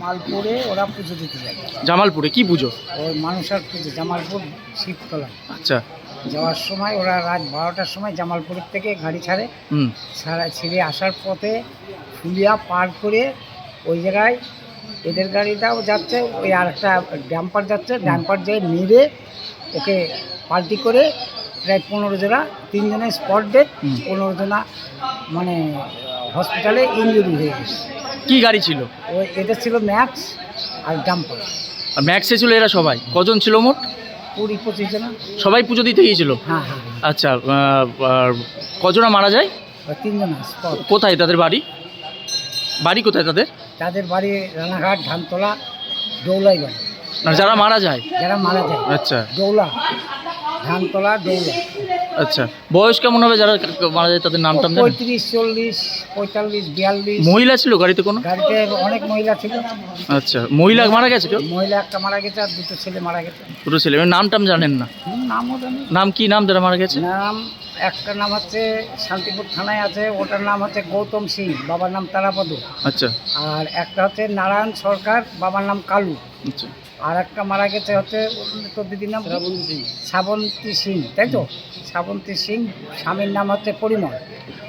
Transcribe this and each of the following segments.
মালপুরে ওরা পুজো দিতে যায়। জামালপুরে কি পুজো? ওই মানুষের পুজো, জামালপুর শিবতলা। আচ্ছা। যাওয়ার সময় ওরা রাত 12টার সময় জামালপুরের থেকে গাড়ি ছাড়ে। ছেড়ে আসার পথে ফুলিয়া পার করে ওই জায়গায় এদের গাড়িটাও যাচ্ছে, ওই আর একটা ড্যাম্পার যাচ্ছে, ড্যাম্পার যেয়ে মেরে ওকে পাল্টি করে প্রায় 15 জনা, 3 জনের স্পট ডেথ, 15 জনা মানে হসপিটালে ইনজুরি হয়ে গেছে। কি গাড়ি ছিল? ওই এটা ছিল ম্যাক্স আর ডাম্পার। আর ম্যাক্সে ছিল এরা সবাই? কজন ছিল মোট? 20-25 জনা। সবাই পুজো দিতে গিয়েছিল? হ্যাঁ। আচ্ছা, আর কজনা মারা যায়? 3 জনা স্পট। কোথায় তাদের বাড়ি? বাড়ি কোথায় তাদের? তাদের বাড়ি রানাঘাট, ধানতলা, দৌলাই বাড়ি। আর যারা মারা যায়? যারা মারা যায় আচ্ছা। দৌলা, ধানতলা, দৌলা। আচ্ছা, বয়স কেমন হবে যারা মারা যায় তাদের নাম টাম জানেন? 35, 40, 45, 42। মহিলা ছিল গাড়িতে কোনো? গাড়িতে অনেক মহিলা ছিল। আচ্ছা, মহিলা মারা গেছে কেউ? মহিলা একটা মারা গেছে আর 2টো ছেলে মারা গেছে। দুটো ছেলে, নাম টাম জানেন না? নামও জানি। নাম কি নাম যারা মারা গেছে? নাম একটা নাম হচ্ছে শান্তিপুর থানায় আছে, ওটার নাম হচ্ছে গৌতম সিং, বাবার নাম তারাপদ। আচ্ছা। আর একটা হচ্ছে নারায়ণ সরকার, বাবার নাম কালু। আচ্ছা। আর একটা মারা গেছে হচ্ছে তোর দিদির নাম শ্রাবন্তী সিং, তাই তো? শ্রাবন্তী সিং, স্বামীর নাম হচ্ছে পরিমল।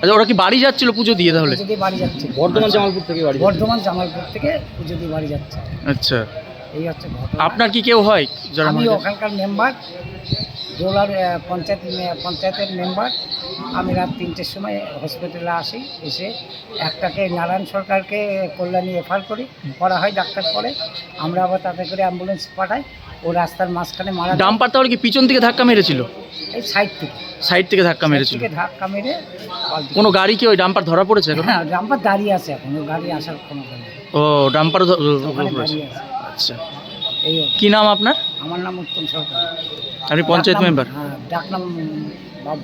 আচ্ছা, ওরা কি বাড়ি যাচ্ছিল পুজো দিয়ে তাহলে? পুজো দিয়ে বাড়ি যাচ্ছে। বর্ধমান জামালপুর থেকে বাড়ি? বর্ধমান জামালপুর থেকে পুজো দিয়ে বাড়ি যাচ্ছে। আচ্ছা। এই হচ্ছে ঘটনা। আপনার কি কেউ হয় যারা আমি মারা গেছে? ওখানকার মেম্বার, দোলার পঞ্চায়েতের মেম্বার। আমি রাত 3টের সময় হসপিটালে আসি, এসে একটাকে নারায়ণ সরকারকে কল্যাণী রেফার করা হয়, ডাক্তার পরে আমরা আবার তাতে করে অ্যাম্বুলেন্স পাঠাই। ও রাস্তার মাঝখানে মারা যায়। ডাম্পার তাহলে কি পিছন থেকে ধাক্কা মেরেছিল? এই সাইড থেকে ধাক্কা মেরেছিল? ধাক্কা মেরে কোনো গাড়ি কি ওই ডাম্পার ধরা পড়েছে এখন? হ্যাঁ, ডাম্পার দাঁড়িয়ে আছে এখন, ওই গাড়ি আসার কোনো নেই। ও, ডাম্পার ওখানে দাঁড়িয়ে আছে। আচ্ছা। এই কি নাম আপনার? আমার নাম উত্তম সরকার। আপনি পঞ্চায়েত মেম্বার? হ্যাঁ, ডাক নাম বাবু।